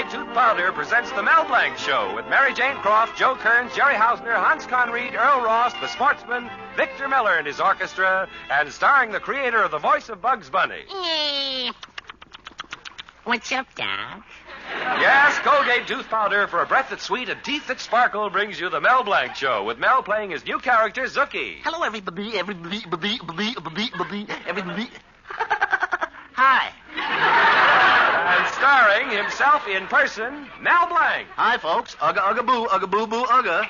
Colgate Tooth Powder presents the Mel Blanc Show with Mary Jane Croft, Joe Kearns, Jerry Hausner, Hans Conried, Earl Ross, the Sportsman, Victor Miller and his orchestra, and starring the creator of the voice of Bugs Bunny. What's up, Doc? Yes, Colgate Tooth Powder for a breath that's sweet and teeth that sparkle brings you the Mel Blanc Show with Mel playing his new character, Zookie. Hello, everybody. Hi. And starring himself in person, Mel Blanc. Hi, folks. Ugga, boo, ugga.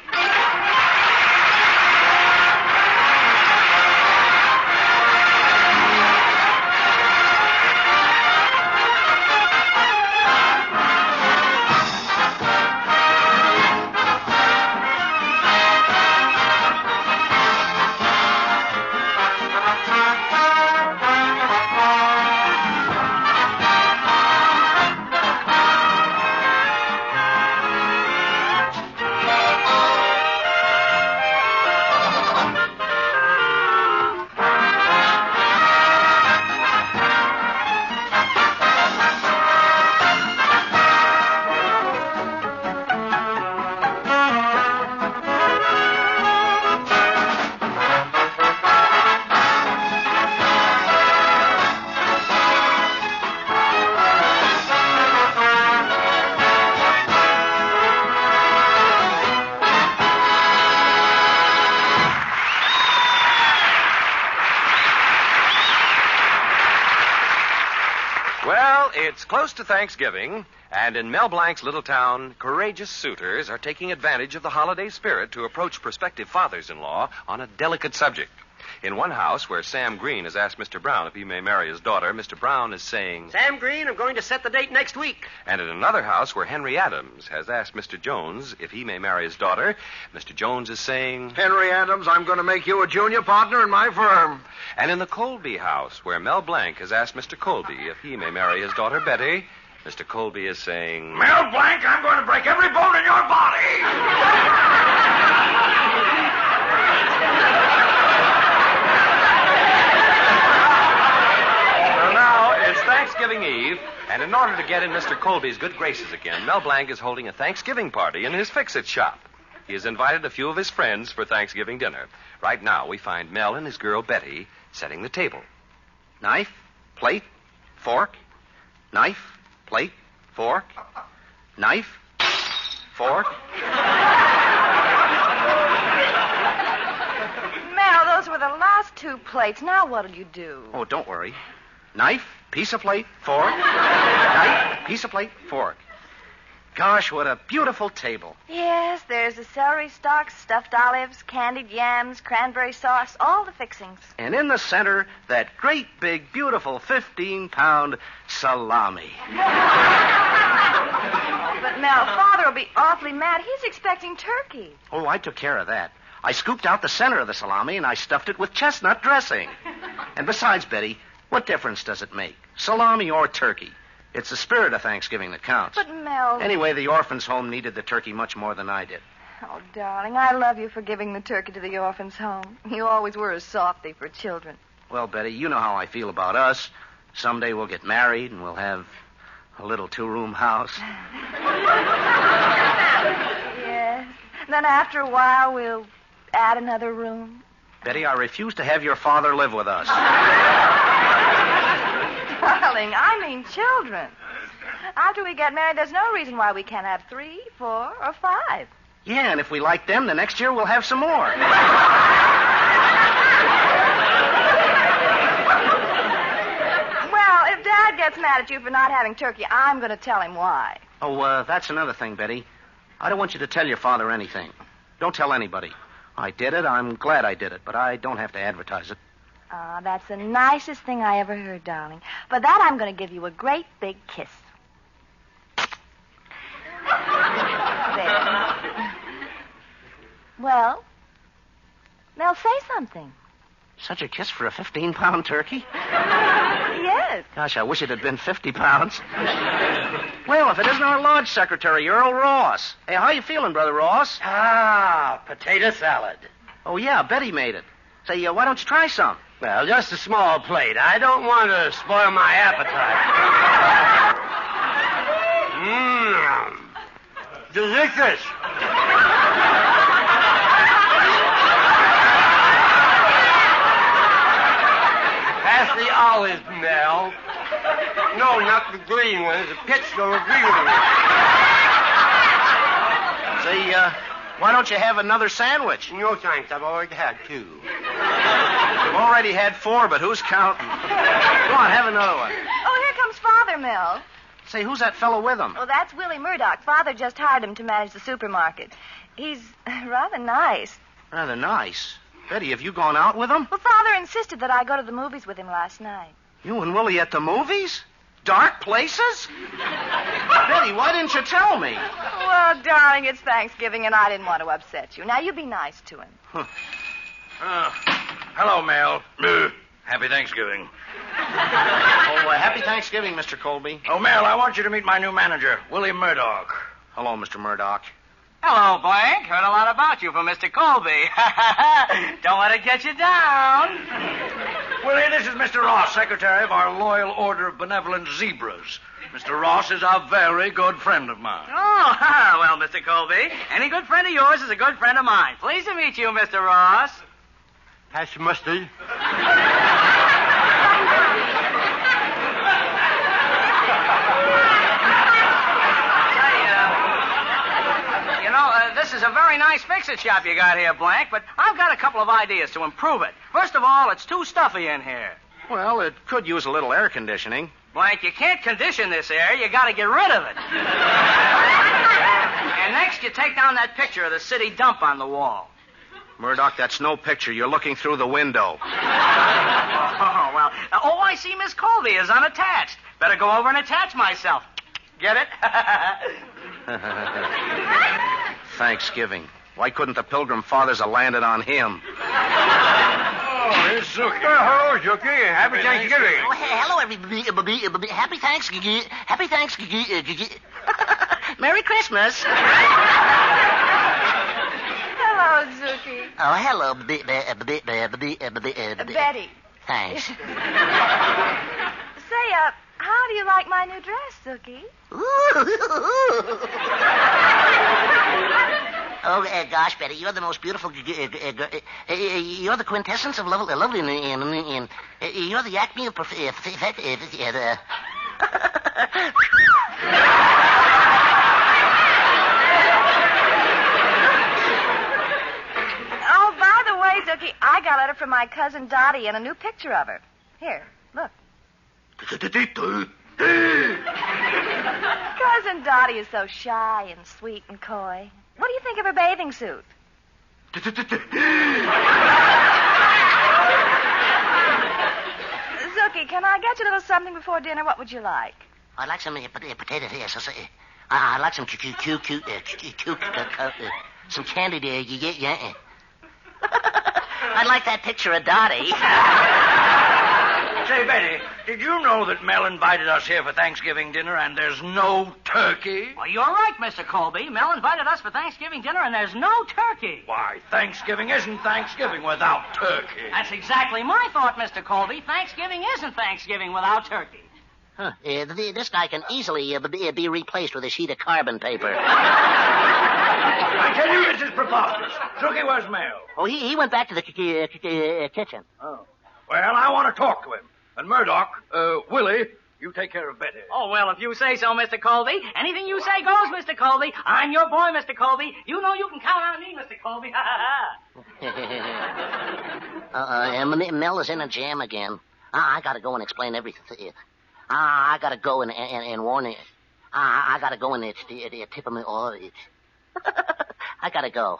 Well, it's close to Thanksgiving, and in Mel Blanc's little town, courageous suitors are taking advantage of the holiday spirit to approach prospective fathers-in-law on a delicate subject. In one house where Sam Green has asked Mr. Brown if he may marry his daughter, Mr. Brown is saying, Sam Green, I'm going to set the date next week. And in another house where Henry Adams has asked Mr. Jones if he may marry his daughter, Mr. Jones is saying, Henry Adams, I'm going to make you a junior partner in my firm. And in the Colby house where Mel Blanc has asked Mr. Colby if he may marry his daughter Betty, Mr. Colby is saying, Mel Blanc, I'm going to break every bone in your body. Thanksgiving Eve, and in order to get in Mr. Colby's good graces again, Mel Blanc is holding a Thanksgiving party in his Fix-It shop. He has invited a few of his friends for Thanksgiving dinner. Right now, we find Mel and his girl Betty setting the table. Knife, plate, fork. Knife, plate, fork. Knife, fork. Mel, those were the last two plates. Now what'll you do? Oh, don't worry. Knife, piece of plate, fork. Knife, piece of plate, fork. Gosh, what a beautiful table. Yes, there's the celery stalks, stuffed olives, candied yams, cranberry sauce, all the fixings. And in the center, that great big, beautiful 15-pound salami. But, Mel, Father will be awfully mad. He's expecting turkey. Oh, I took care of that. I scooped out the center of the salami and I stuffed it with chestnut dressing. And besides, Betty, what difference does it make? Salami or turkey? It's the spirit of Thanksgiving that counts. But, Mel... Anyway, the orphans' home needed the turkey much more than I did. Oh, darling, I love you for giving the turkey to the orphans' home. You always were a softy for children. Well, Betty, you know how I feel about us. Someday we'll get married and we'll have a little two-room house. Yes. Then after a while, we'll add another room. Betty, I refuse to have your father live with us. Darling, I mean children. After we get married, there's no reason why we can't have 3, 4, or 5. Yeah, and if we like them, the next year we'll have some more. Well, if Dad gets mad at you for not having turkey, I'm going to tell him why. Oh, that's another thing, Betty. I don't want you to tell your father anything. Don't tell anybody. I did it. I'm glad I did it, but I don't have to advertise it. That's the nicest thing I ever heard, darling. For that, I'm going to give you a great big kiss. There. Well, Mel, say something. Such a kiss for a 15-pound turkey? Yes. Gosh, I wish it had been 50 pounds. Well, if it isn't our lodge secretary, Earl Ross. Hey, how you feeling, Brother Ross? Potato salad. Oh, yeah, Betty made it. Say, why don't you try some? Well, just a small plate. I don't want to spoil my appetite. Delicious. Pass the olives, Mel. No, not the green ones. The pitch are green ones. Say, why don't you have another sandwich? No, thanks. I've already had 2. You've already had 4, but who's counting? Go on, have another one. Oh, here comes Father, Mel. Say, who's that fellow with him? Oh, that's Willie Murdoch. Father just hired him to manage the supermarket. He's rather nice. Rather nice. Betty, have you gone out with him? Well, Father insisted that I go to the movies with him last night. You and Willie at the movies? Dark places? Betty, why didn't you tell me? Well, darling, it's Thanksgiving, and I didn't want to upset you. Now, you be nice to him. Hello, Mel. Happy Thanksgiving. Happy Thanksgiving, Mr. Colby. Oh, Mel, I want you to meet my new manager, Willie Murdoch. Hello, Mr. Murdoch. Hello, Blank. Heard a lot about you from Mr. Colby. Don't let it get you down. Willie, this is Mr. Ross, secretary of our Loyal Order of Benevolent Zebras. Mr. Ross is a very good friend of mine. Oh, well, Mr. Colby, any good friend of yours is a good friend of mine. Pleased to meet you, Mr. Ross. Pass the mustard. This is a very nice fix-it shop you got here, Blank, but I've got a couple of ideas to improve it. First of all, it's too stuffy in here. Well, it could use a little air conditioning. Blank, you can't condition this air. You got to get rid of it. And next, you take down that picture of the city dump on the wall. Murdoch, that's no picture. You're looking through the window. Oh, well. I see Miss Colby is unattached. Better go over and attach myself. Get it? Thanksgiving. Why couldn't the Pilgrim Fathers have landed on him? Oh, here's Zookie. Hello, Zookie. Happy Thanksgiving. Oh, hello, everybody. Happy Thanksgiving. Happy Thanksgiving. Merry Christmas. Hello, Zookie. Oh, hello, Betty. Thanks. Say, how do you like my new dress, Zookie? Oh, gosh, Betty, you're the most beautiful. You're the quintessence of lovely, and you're the acme of Oh, by the way, Zookie, I got a letter from my cousin Dottie and a new picture of her. Here, look. Cousin Dottie is so shy and sweet and coy. What do you think of her bathing suit? Zookie, can I get you a little something before dinner? What would you like? I'd like some potatoes. Yes, I'd like some some candy. Yeah. I'd like that picture of Dottie. Say, Betty, did you know that Mel invited us here for Thanksgiving dinner and there's no turkey? Well, you're right, Mr. Colby. Mel invited us for Thanksgiving dinner, and there's no turkey. Why, Thanksgiving isn't Thanksgiving without turkey. That's exactly my thought, Mr. Colby. Thanksgiving isn't Thanksgiving without turkey. Huh. This guy can easily be replaced with a sheet of carbon paper. I tell you, this is preposterous. Zookie, where's Mel? Oh, he went back to the kitchen. Oh. Well, I want to talk to him. And Murdoch, Willie, you take care of Betty. Oh, well, if you say so, Mr. Colby. Anything you say goes, Mr. Colby. I'm your boy, Mr. Colby. You know you can count on me, Mr. Colby. Mel is in a jam again. I gotta go and explain everything. I gotta go and warn it. I gotta go and tip him. I gotta go.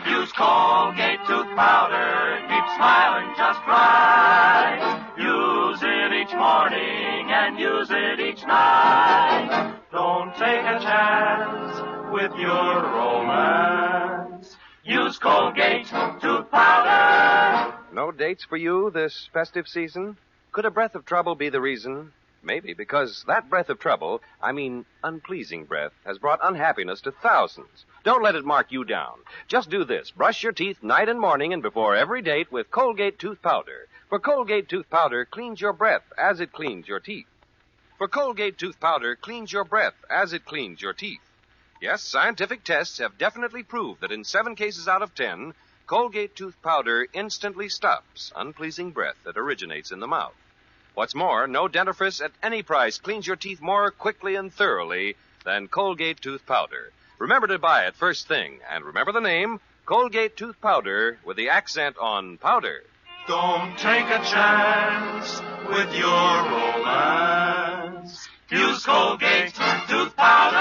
Use Colgate tooth powder, keep smiling just right. Use it each morning and use it each night. Don't take a chance with your romance. Use Colgate tooth powder. No dates for you this festive season? Could a breath of trouble be the reason? Maybe, because that breath of trouble, I mean unpleasing breath, has brought unhappiness to thousands. Don't let it mark you down. Just do this. Brush your teeth night and morning and before every date with Colgate Tooth Powder. For Colgate Tooth Powder cleans your breath as it cleans your teeth. For Colgate Tooth Powder cleans your breath as it cleans your teeth. Yes, scientific tests have definitely proved that in 7 cases out of 10, Colgate Tooth Powder instantly stops unpleasing breath that originates in the mouth. What's more, no dentifrice at any price cleans your teeth more quickly and thoroughly than Colgate Tooth Powder. Remember to buy it first thing, and remember the name, Colgate Tooth Powder, with the accent on powder. Don't take a chance with your romance. Use Colgate Tooth Powder.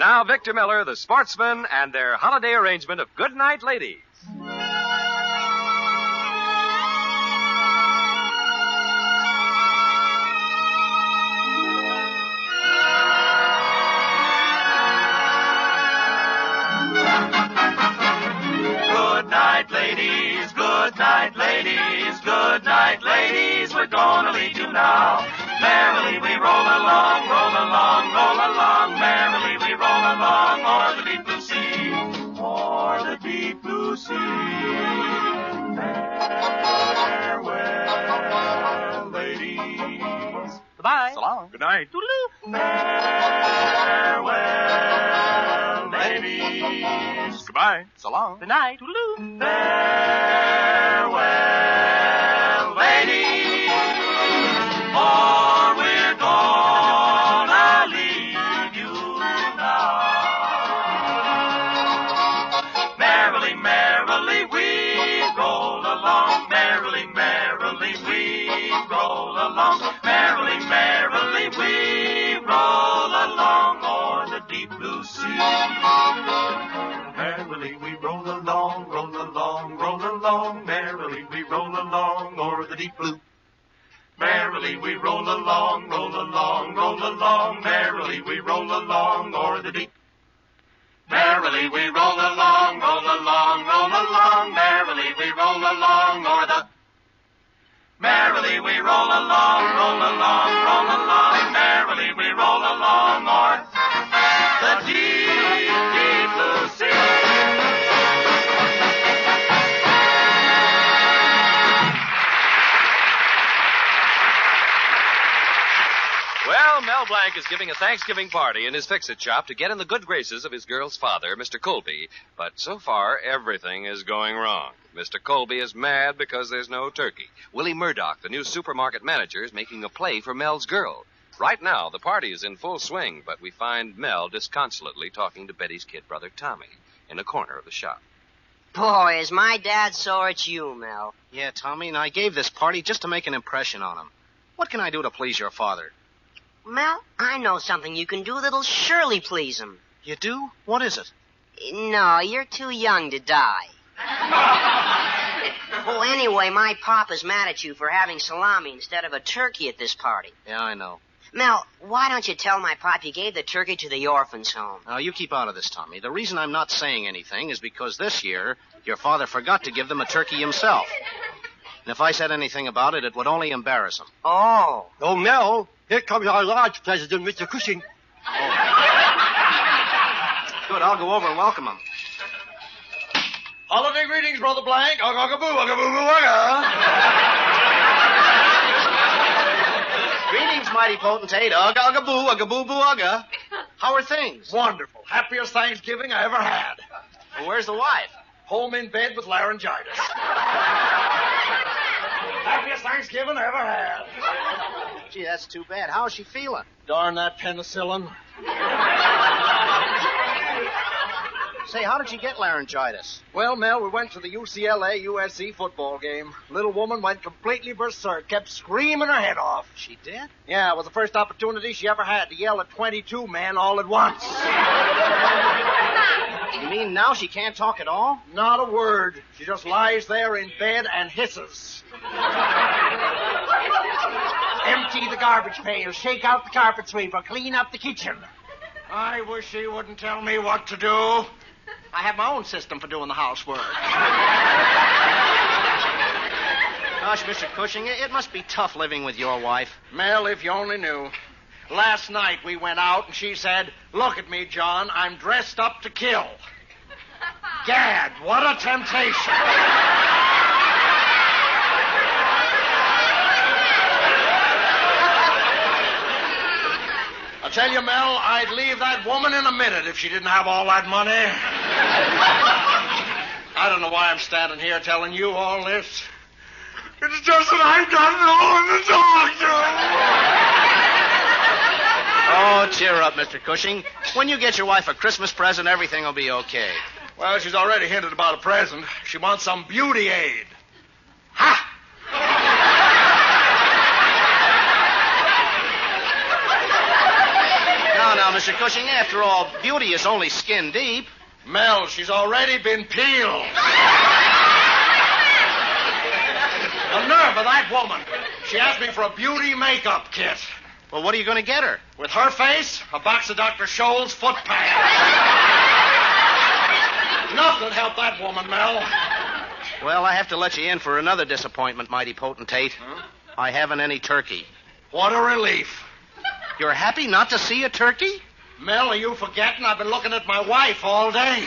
Now, Victor Miller, the Sportsman, and their holiday arrangement of Good Night, Ladies. Good night, ladies, we're gonna leave you now. Merrily we roll along, roll along, roll along. Merrily we roll along o'er the deep blue sea, o'er the deep blue sea. Farewell, ladies. Goodbye. So long. Good night. Toodaloo. Farewell, ladies. Goodbye. So long. Good night. Toodaloo. Farewell, ladies, for we're gonna leave you now. Merrily, merrily we roll along. Merrily, merrily we roll along. Merrily, merrily we roll along o'er the deep blue sea. Merrily we roll along, roll along, roll along. Merrily we roll along o'er the deep blue. Merrily we roll along, roll along, roll along. Merrily we roll along o'er the deep. Merrily we roll along, roll along, roll along. Merrily we roll along o'er the. Merrily we roll along, roll along, roll along. Merrily we roll along o'er the deep, deep blue sea. Well, Mel Blanc is giving a Thanksgiving party in his fix-it shop to get in the good graces of his girl's father, Mr. Colby. But so far, everything is going wrong. Mr. Colby is mad because there's no turkey. Willie Murdoch, the new supermarket manager, is making a play for Mel's girl. Right now, the party is in full swing, but we find Mel disconsolately talking to Betty's kid brother, Tommy, in a corner of the shop. Boy, is my dad sore at you, Mel. Yeah, Tommy, and I gave this party just to make an impression on him. What can I do to please your father? Mel, I know something you can do that'll surely please him. You do? What is it? No, you're too young to die. Oh, anyway, my papa's mad at you for having salami instead of a turkey at this party. Yeah, I know. Mel, why don't you tell my pop you gave the turkey to the orphans' home? Now, you keep out of this, Tommy. The reason I'm not saying anything is because this year your father forgot to give them a turkey himself. And if I said anything about it, it would only embarrass him. Oh. Oh, Mel, here comes our lodge president, Mr. Cushing. Good, I'll go over and welcome him. Holiday greetings, Brother Blank. Ugga-boo, Greetings, mighty potentate. Ugga-boo, ugga-boo-boo, ugga. How are things? Wonderful. Happiest Thanksgiving I ever had. Well, where's the wife? Home in bed with laryngitis. Happiest Thanksgiving I ever had. Gee, that's too bad. How's she feeling? Darn that penicillin. Say, how did you get laryngitis? Well, Mel, we went to the UCLA-USC football game. Little woman went completely berserk, kept screaming her head off. She did? Yeah, it was the first opportunity she ever had to yell at 22 men all at once. You mean now she can't talk at all? Not a word. She just lies there in bed and hisses. Empty the garbage pail, shake out the carpet sweeper, clean up the kitchen. I wish she wouldn't tell me what to do. I have my own system for doing the housework. Gosh, Mr. Cushing, it must be tough living with your wife. Mel, if you only knew. Last night we went out and she said, "Look at me, John. I'm dressed up to kill." Gad, what a temptation. I'll tell you, Mel, I'd leave that woman in a minute if she didn't have all that money. I don't know why I'm standing here telling you all this. It's just that I got no one to talk to. Oh, cheer up, Mr. Cushing. When you get your wife a Christmas present, everything will be okay. Well, she's already hinted about a present. She wants some beauty aid. Ha! Now, Mr. Cushing, after all, beauty is only skin deep. Mel, she's already been peeled. The nerve of that woman. She asked me for a beauty makeup kit. Well, what are you going to get her? With her face, a box of Dr. Scholl's foot pads. Nothing helped that woman, Mel. Well, I have to let you in for another disappointment, mighty potentate. Huh? I haven't any turkey. What a relief. You're happy not to see a turkey? Mel, are you forgetting? I've been looking at my wife all day.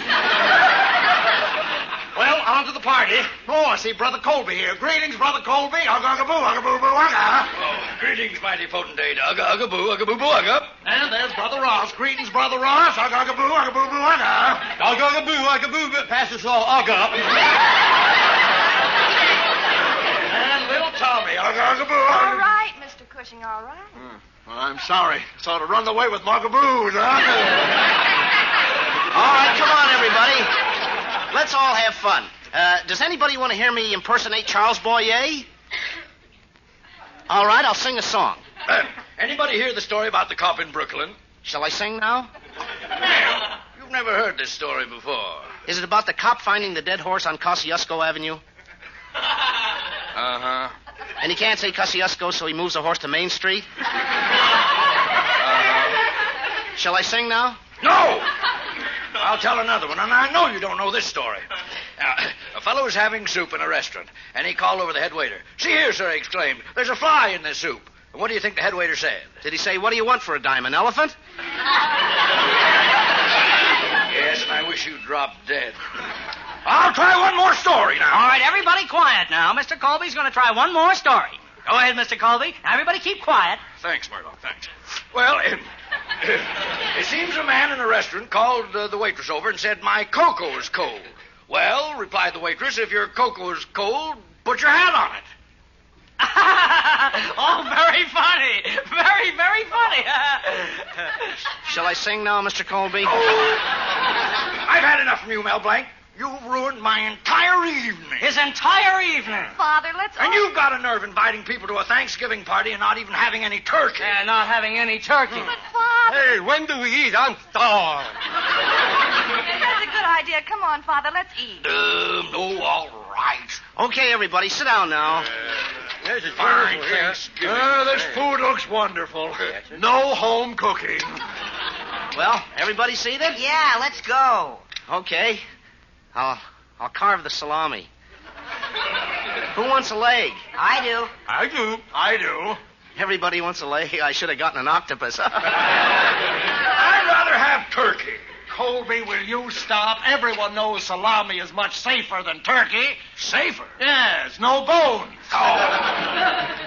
Well, on to the party. Oh, I see Brother Colby here. Greetings, Brother Colby. Ugga-ugga-boo, ugga-boo-boo, ugga. Oh, greetings, mighty potentate. Ugga-ugga-boo, ugga-boo-boo, ugga. And there's Brother Ross. Greetings, Brother Ross. Ugga-ugga-boo, ugga-boo-boo, ugga. Ugga-ugga-boo, ugga-boo, pass us all, ugga. And little Tommy. Ugga-ugga-boo, ugga. All right, Mr. Cushing, all right. Well, I'm sorry. Sort of run away with Muggaboos, huh? All right, come on, everybody. Let's all have fun. Does anybody want to hear me impersonate Charles Boyer? All right, I'll sing a song. Anybody hear the story about the cop in Brooklyn? Shall I sing now? You've never heard this story before. Is it about the cop finding the dead horse on Kosciuszko Avenue? Uh-huh. And he can't say Kosciuszko, so he moves the horse to Main Street? Shall I sing now? No! I'll tell another one, and I know you don't know this story. A fellow was having soup in a restaurant, and he called over the head waiter. "See here, sir," he exclaimed. "There's a fly in this soup." And what do you think the head waiter said? Did he say, "What do you want for a dime, an elephant?" Yes, and I wish you'd drop dead. I'll try one more story now. All right, everybody quiet now. Mr. Colby's going to try one more story. Go ahead, Mr. Colby. Now, everybody keep quiet. Thanks, Murdoch, thanks. Well, it seems a man in a restaurant called the waitress over and said, "My cocoa's cold." "Well," replied the waitress, "if your cocoa is cold, put your hat on it." Oh, very funny. Very, very funny. Shall I sing now, Mr. Colby? I've had enough from you, Mel Blanc. You've ruined my entire evening. His entire evening. Father, let's And you've got a nerve inviting people to a Thanksgiving party and not even having any turkey. Yeah, not having any turkey. But, Father... Hey, when do we eat? I'm starved. That's a good idea. Come on, Father, let's eat. No, all right. Okay, everybody, sit down now. There's a Fine here. Thanksgiving. This food looks wonderful. No home cooking. Well, everybody seated? Yeah, let's go. Okay. I'll carve the salami. Who wants a leg? I do. I do. Everybody wants a leg. I should have gotten an octopus. I'd rather have turkey. Colby, will you stop? Everyone knows salami is much safer than turkey. Safer? Yes, no bones.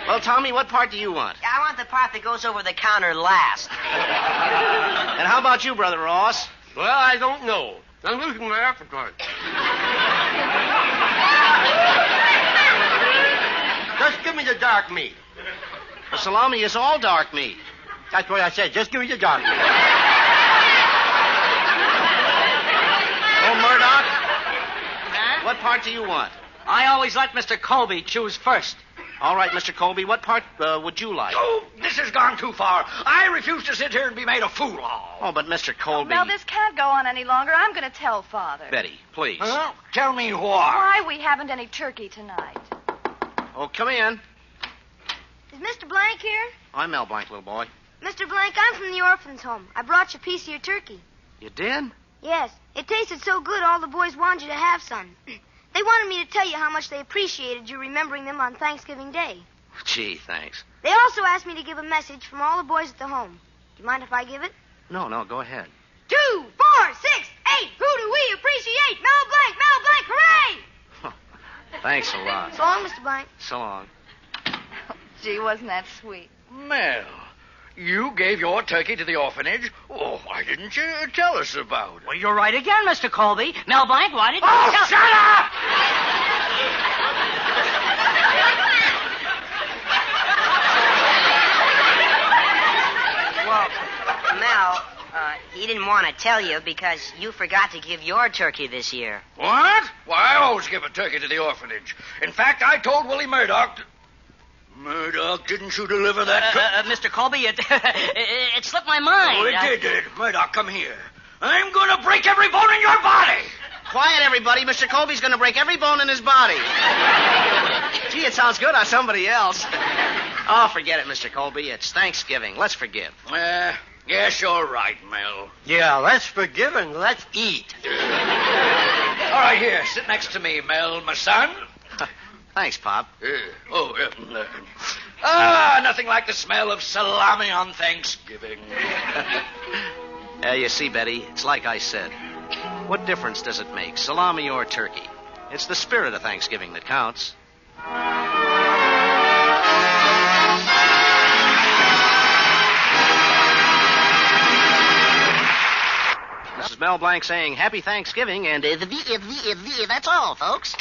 Well, Tommy, what part do you want? I want the part that goes over the counter last. And how about you, Brother Ross? Well, I don't know. I'm losing my appetite. Just give me the dark meat. The salami is all dark meat. That's what I said. Just give me the dark meat. Oh, Murdoch, Huh? what part do you want? I always let Mr. Colby choose first. All right, Mr. Colby, what part would you like? Oh, this has gone too far. I refuse to sit here and be made a fool of. Oh, but Mr. Colby... Well, this can't go on any longer. I'm going to tell Father. Betty, please. Huh? Tell me why. Why we haven't any turkey tonight. Oh, come in. Is Mr. Blank here? I'm Mel Blanc, little boy. Mr. Blank, I'm from the orphan's home. I brought you a piece of your turkey. You did? Yes. It tasted so good, all the boys wanted you to have some. They wanted me to tell you how much they appreciated you remembering them on Thanksgiving Day. Gee, thanks. They also asked me to give a message from all the boys at the home. Do you mind if I give it? No, go ahead. 2, 4, 6, 8. Who do we appreciate? Mel Blanc, hooray! Thanks a lot. So long, Mr. Blanc. So long. Gee, wasn't that sweet? Mel, you gave your turkey to the orphanage? Oh, why didn't you tell us about it? Well, you're right again, Mr. Colby. Mel Blanc, why didn't you Oh, tell... shut up! Well, Mel, he didn't want to tell you because you forgot to give your turkey this year. What? Why, I always give a turkey to the orphanage. In fact, I told Willie Murdoch... Murdoch, didn't you deliver that... Mr. Colby, it slipped my mind. Oh, it did. Murdoch, come here. I'm going to break every bone in your body. Quiet, everybody. Mr. Colby's going to break every bone in his body. Gee, it sounds good on somebody else. Oh, forget it, Mr. Colby. It's Thanksgiving. Let's forgive. Yes, you're right, Mel. Yeah, let's forgive and let's eat. All right, here, sit next to me, Mel, my son. Thanks, Pop. Nothing like the smell of salami on Thanksgiving. You see, Betty, it's like I said. What difference does it make, salami or turkey? It's the spirit of Thanksgiving that counts. This is Mel Blanc saying Happy Thanksgiving, and that's all, folks.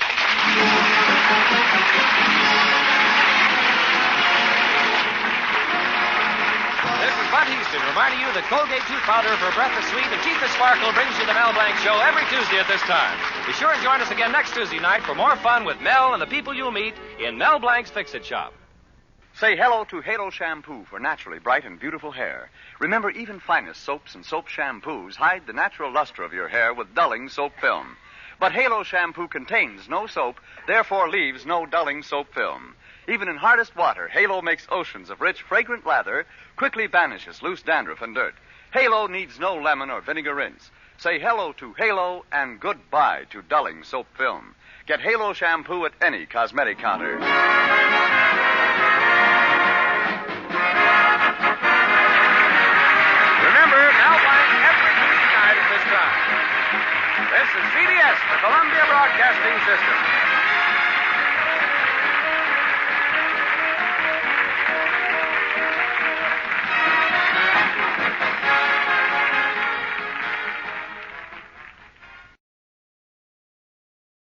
This is Bud Houston reminding you that Colgate Tooth Powder for breath is sweet and teeth that sparkle brings you the Mel Blanc Show every Tuesday at this time. Be sure and join us again next Tuesday night for more fun with Mel and the people you'll meet in Mel Blanc's Fix-It Shop. Say hello to Halo Shampoo for naturally bright and beautiful hair. Remember, even finest soaps and soap shampoos hide the natural luster of your hair with dulling soap film. But Halo Shampoo contains no soap, therefore leaves no dulling soap film. Even in hardest water, Halo makes oceans of rich, fragrant lather, quickly banishes loose dandruff and dirt. Halo needs no lemon or vinegar rinse. Say hello to Halo and goodbye to dulling soap film. Get Halo Shampoo at any cosmetic counter. Remember, Mel Blanc every Tuesday night at this time. This is CBS, the Columbia Broadcasting System.